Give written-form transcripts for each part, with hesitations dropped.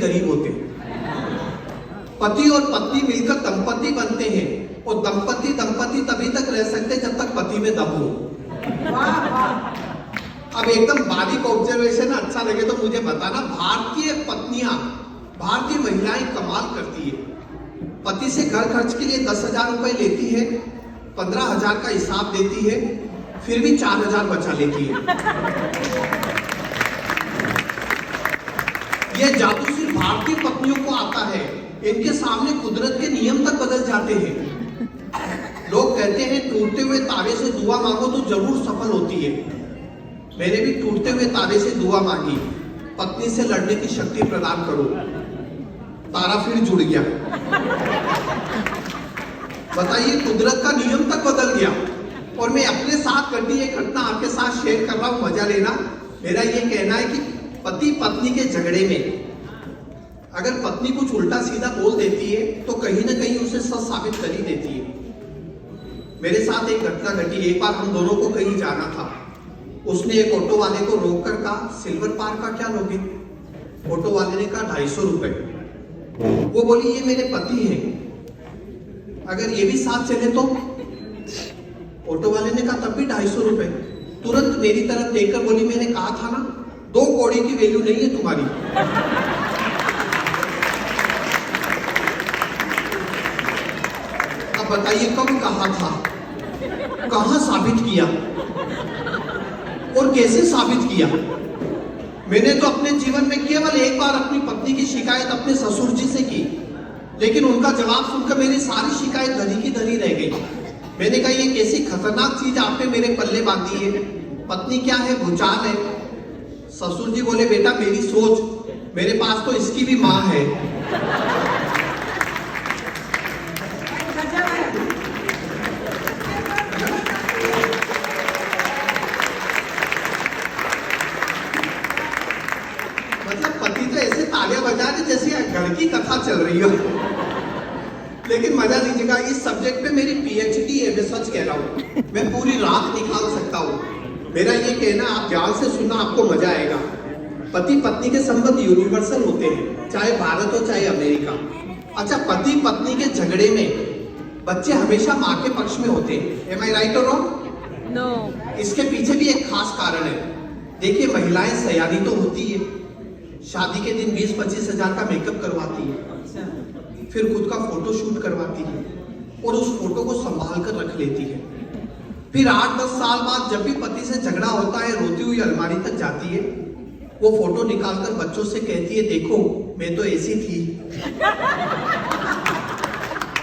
गरीब होते हैं। पति और पत्नी मिलकर दंपति बनते हैं और दंपति दंपति तभी तक रह सकते हैं जब तक पति में दम हो। अब एकदम बारीक ऑब्जर्वेशन अच्छा लगे तो मुझे बताना, भारतीय पत्नियां, भारतीय महिलाएं कमाल करती है। पति से घर खर्च के लिए 10,000 रुपए लेती है, 15,000 का हिसाब देती है, फिर भी 4,000 बचा लेती है। यह जादू सिर्फ भारतीय पत्नियों को आता है। इनके सामने कुदरत के नियम तक बदल जाते हैं। लोग कहते हैं टूटते हुए तारे से दुआ मांगो तो जरूर सफल होती है। मैंने भी टूटते हुए तारे से दुआ मांगी, पत्नी से लड़ने की शक्ति प्रदान करो। तारा फिर जुड़ गया। बताइए, कुदरत का नियम तक बदल गया। और मैं अपने साथ घटी एक घटना आपके साथ शेयर कर रहा हूं, मजा लेना। मेरा ये कहना है कि पति पत्नी के झगड़े में अगर पत्नी कुछ उल्टा सीधा बोल देती है तो कहीं ना कहीं उसे सच साबित कर ही देती है। मेरे साथ एक घटना घटी। एक बार हम दोनों को कहीं जाना था। उसने एक ऑटो वाले को रोककर कहा, सिल्वर पार्क का क्या लोगे? ऑटो वाले ने कहा 250 रुपए। वो बोली, ये मेरे पति हैं, अगर ये भी साथ चले तो? ऑटो वाले ने कहा तब भी 250 रुपए। तुरंत मेरी तरफ देखकर बोली, मैंने कहा था ना 2 कौड़ी की वैल्यू नहीं है तुम्हारी। अब बताइए कब कहा था, कहां साबित किया और कैसे साबित किया? मैंने तो अपने जीवन में केवल एक बार अपनी पत्नी की शिकायत अपने ससुर जी से की, लेकिन उनका जवाब सुनकर मेरी सारी शिकायत धरी की धरी रह गई। मैंने कहा, ये कैसी खतरनाक चीज आपने मेरे पल्ले बांधी है? पत्नी क्या है, भूचाल है? ससुर जी बोले, बेटा मेरी सोच, मेरे पास तो इसकी भी मां है। मतलब पति तो ऐसे तालियां बजा रहे जैसे घर की कथा चल रही हो। लेकिन मजा लीजिएगा, इस सब्जेक्ट पे मेरी पीएचडी है, मैं सच कह रहा हूँ। मैं पूरी रात निकाल सकता हूँ। मेरा ये कहना, आप ध्यान से सुनना, आपको मजा आएगा। पति पत्नी के संबंध यूनिवर्सल होते हैं, चाहे भारत हो चाहे अमेरिका। अच्छा, पति पत्नी के झगड़े में बच्चे हमेशा माँ के पक्ष में होते हैं। एम आई राइट और रॉन्ग? नो। इसके पीछे भी एक खास कारण है। देखिए, महिलाएं सयानी तो होती है, शादी के दिन 20-25 हजार का मेकअप करवाती है, फिर खुद का फोटो शूट करवाती है और उस फोटो को संभाल कर रख लेती है। फिर 8-10 साल बाद जब भी पति से झगड़ा होता है, रोती हुई अलमारी तक जाती है, वो फोटो निकालकर बच्चों से कहती है, देखो मैं तो ऐसी थी,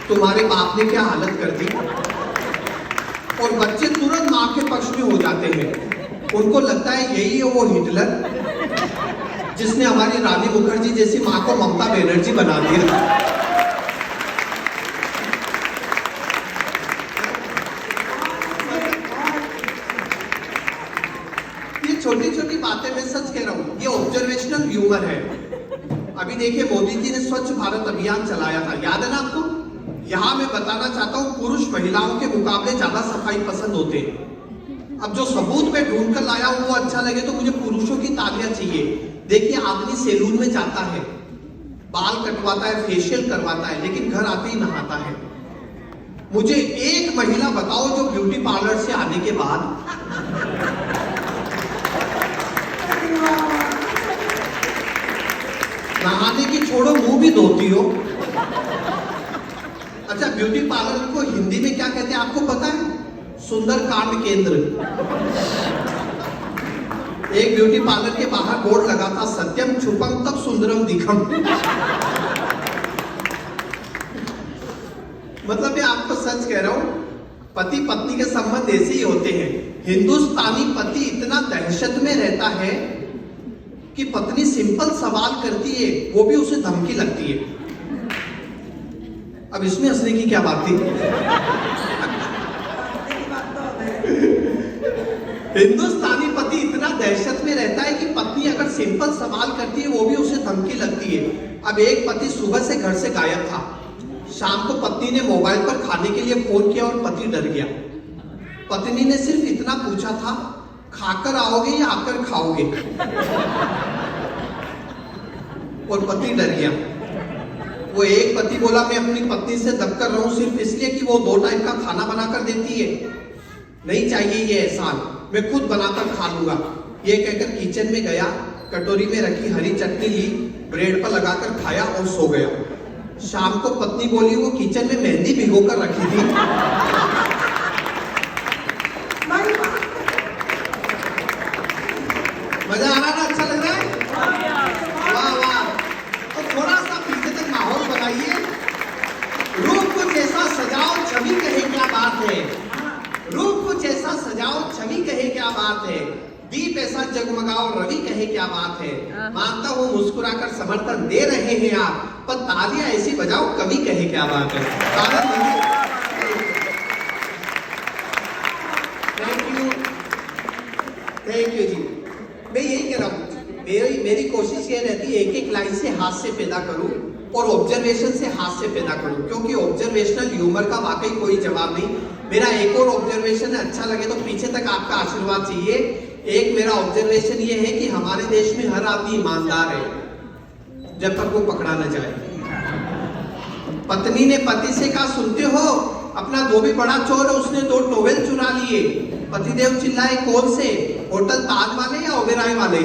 तुम्हारे बाप ने क्या हालत कर दी। और बच्चे तुरंत माँ के पक्ष में हो जाते हैं। उनको लगता है यही है वो हिटलर जिसने हमारी रानी मुखर्जी जैसी माँ को ममता बनर्जी बना दिया। ये छोटी छोटी बातें, मैं सच कह रहा हूं, ये ऑब्जर्वेशनल ह्यूमर है। अभी देखिए, मोदी जी ने स्वच्छ भारत अभियान चलाया था, याद है ना आपको? यहां मैं बताना चाहता हूं, पुरुष महिलाओं के मुकाबले ज्यादा सफाई पसंद होते हैं। अब जो सबूत में ढूंढ कर लाया हूं वो अच्छा लगे तो मुझे पुरुषों की तालियां चाहिए। देखिए, आदमी सैलून में जाता है, बाल कटवाता है, फेशियल करवाता है, लेकिन घर आते ही नहाता है। मुझे एक महिला बताओ जो ब्यूटी पार्लर से आने के बाद नहाने की छोड़ो मुंह भी धोती हो। अच्छा, ब्यूटी पार्लर को हिंदी में क्या कहते हैं आपको पता है? सुंदर कांड केंद्र। एक ब्यूटी पार्लर के बाहर बोर्ड लगा था, सत्यम छुपम तब सुंदरम दिखम। मतलब मैं आपको सच कह रहा हूं, पति पत्नी के संबंध ऐसे ही होते हैं। हिंदुस्तानी पति इतना दहशत में रहता है कि पत्नी सिंपल सवाल करती है, वो भी उसे धमकी लगती है। अब इसमें हंसने की क्या बात थी? हिंदुस्तानी पति इतना दहशत में रहता है कि पत्नी अगर सिंपल सवाल करती है वो भी उसे धमकी लगती है। अब एक पति सुबह से घर से गायब था, शाम को पत्नी ने मोबाइल पर खाने के लिए फोन किया और पति डर गया। पत्नी ने सिर्फ इतना पूछा था, खाकर आओगे या आकर खाओगे? और पति डर गया। वो एक पति बोला मैं अपनी पत्नी से दब कर रहा हूं सिर्फ इसलिए कि वो 2 टाइम का खाना बनाकर देती है, नहीं चाहिए ये एहसान, मैं खुद बनाकर खा लूंगा। ये कहकर किचन में गया, कटोरी में रखी हरी चटनी ली, ब्रेड पर लगाकर खाया और सो गया। शाम को पत्नी बोली वो किचन में मेहंदी भिगोकर रखी थी। मजा आ रहा है ना? अच्छा लग रहा है? वाह वाह। तो थोड़ा सा पीछे तक माहौल बनाइए। रूप कुछ ऐसा सजाओ छवि कहे क्या बात है, रूप कुछ ऐसा सजाओ छवि कहे क्या बात है, दीप ऐसा जगमगाओ रवि कहे क्या बात है। मानता हूँ मुस्कुराकर समर्थन दे रहे हैं आप, पर तालियां ऐसी बजाओ कवि कहे क्या बात है। थैंक यू जी। मैं यही कह रहा हूँ, मेरी कोशिश ये रहती है एक एक लाइन से हास्य पैदा करूं और ऑब्जर्वेशन से हास्य पैदा करूं, क्योंकि ऑब्जर्वेशनल ह्यूमर का वाकई कोई जवाब नहीं। मेरा एक और ऑब्जर्वेशन है, अच्छा लगे तो पीछे तक आपका आशीर्वाद चाहिए। एक मेरा ऑब्जर्वेशन ये है कि हमारे देश में हर आदमी ईमानदार है जब तक वो पकड़ा न जाए। पत्नी ने पति से कहा सुनते हो, अपना धोबी बड़ा चोर है, उसने 2 टॉवेल चुरा लिए। पतिदेव चिल्लाए कौन से, होटल ताज वाले या ओबेरॉय वाले?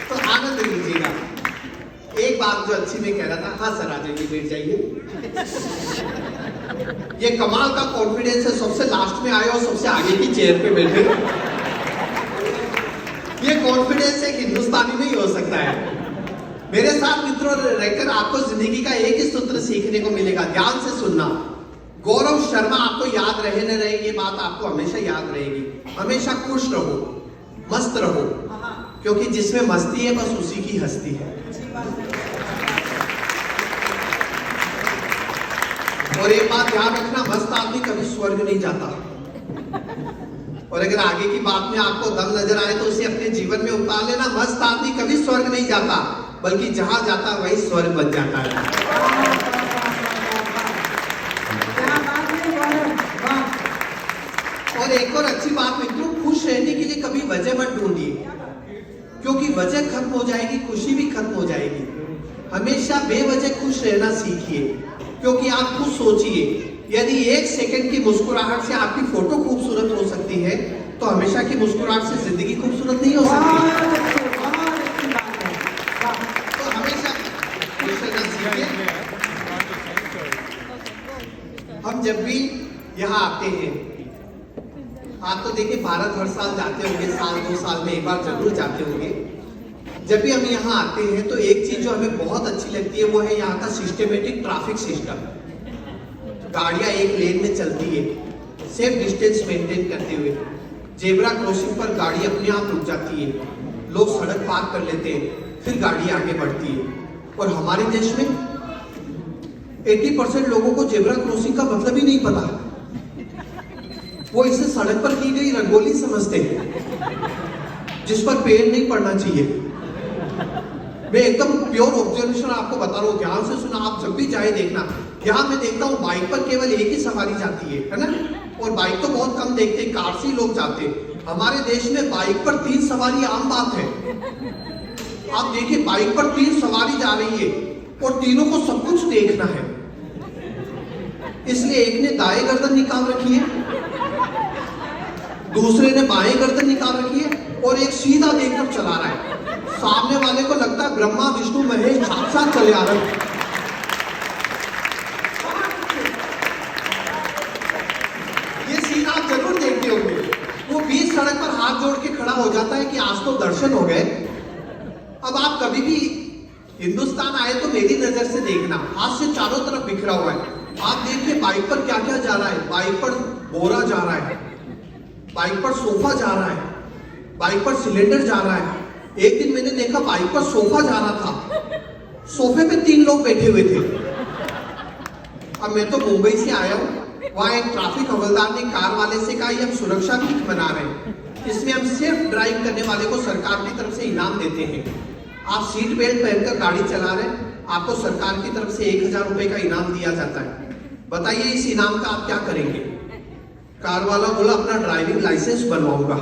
तो आनंद लीजिएगा। एक बात जो अच्छी मैं कह रहा था, हाँ सर आ जाइए, बैठ जाइए। ये कमाल का कॉन्फिडेंस है, सबसे लास्ट में आए और सबसे आगे की चेयर पे बैठे। ये कॉन्फिडेंस एक हिंदुस्तानी में ही हो सकता है। मेरे साथ मित्रों रहकर आपको जिंदगी का एक ही सूत्र सीखने को मिलेगा, ध्यान से सुनना। गौरव शर्मा आपको याद रहे न रहे, ये बात आपको हमेशा याद रहेगी। हमेशा खुश रहो, मस्त रहो, क्योंकि जिसमें मस्ती है बस उसी की हस्ती है। और एक बात ध्यान रखना, मस्त आदमी कभी स्वर्ग नहीं जाता। और अगर आगे की बात में आपको दम नजर आए तो उसे अपने जीवन में उतार लेना। मस्त आदमी कभी स्वर्ग नहीं जाता, बल्कि जहां जाता वही स्वर्ग बन जाता है। और एक और अच्छी बात मित्रों, खुश रहने के लिए कभी वजह मत ढूंढिए, क्योंकि वजह खत्म हो जाएगी, खुशी भी खत्म हो जाएगी। हमेशा बेवजह खुश रहना सीखिए, क्योंकि आप खुद सोचिए, यदि 1 सेकंड की मुस्कुराहट से आपकी फोटो खूबसूरत हो सकती है, तो हमेशा की मुस्कुराहट से जिंदगी खूबसूरत नहीं हो सकती। तो हमेशा खुश रहना सीखिए। हम जब भी यहाँ आते हैं, आप तो देखिए भारत हर साल जाते होंगे, साल 2 साल में एक बार जरूर जाते होंगे। जब भी हम यहाँ आते हैं तो एक चीज जो हमें बहुत अच्छी लगती है वो है यहाँ का सिस्टमेटिक ट्रैफिक सिस्टम। गाड़ियां एक लेन में चलती है, सेफ डिस्टेंस मेंटेन करते हुए। जेब्रा क्रॉसिंग पर गाड़ी अपने आप रुक जाती है, लोग सड़क पार कर लेते हैं, फिर गाड़ी आगे बढ़ती है। और हमारे देश में 80% लोगों को जेब्रा क्रॉसिंग का मतलब ही नहीं पता। वो इसे सड़क पर की गई रंगोली समझते हैं, जिस पर पेड़ नहीं पड़ना चाहिए। मैं एकदम प्योर ऑब्जर्वेशन आपको बता रहा हूँ, ध्यान से सुना। आप जब भी जाए देखना, यहाँ मैं देखता हूँ बाइक पर केवल एक ही सवारी जाती है ना, और बाइक तो बहुत कम देखते हैं, कार से ही लोग जाते हैं। हमारे देश में बाइक पर 3 सवारी आम बात है। आप देखिए बाइक पर 3 सवारी जा रही है और तीनों को सब कुछ देखना है, इसलिए एक ने दाएं गर्दन निकाल रखी है, दूसरे ने बाएं गर्दन निकाल रखी है, और एक सीधा देखकर चला रहा है। सामने वाले को लगता है ब्रह्मा विष्णु महेश साथ चले आ रहे हैं। ये सीन आप जरूर देखते होंगे। वो बीच सड़क पर हाथ जोड़ के खड़ा हो जाता है कि आज तो दर्शन हो गए। अब आप कभी भी हिंदुस्तान आए तो मेरी नजर से देखना, हाथ से चारों तरफ बिखरा हुआ है। आप देखिए बाइक पर क्या क्या जा रहा है। बाइक पर बोरा जा रहा है, बाइक पर सोफा जा रहा है, बाइक पर सिलेंडर जा रहा है। एक दिन मैंने देखा बाइक पर सोफा जा रहा था, सोफे पे 3 लोग बैठे हुए थे। अब मैं तो मुंबई से आया हूँ, वहां एक ट्रैफिक हवलदार ने कार वाले से कहा ये हम सुरक्षा वीक मना रहे हैं, इसमें हम सिर्फ ड्राइव करने वाले को सरकार की तरफ से इनाम देते हैं। आप सीट बेल्ट पहनकर गाड़ी चला रहे हैं, आपको सरकार की तरफ से 1000 रुपए का इनाम दिया जाता है। बताइए इस इनाम का आप क्या करेंगे? कार वाला बोला अपना ड्राइविंग लाइसेंस बनवाऊंगा।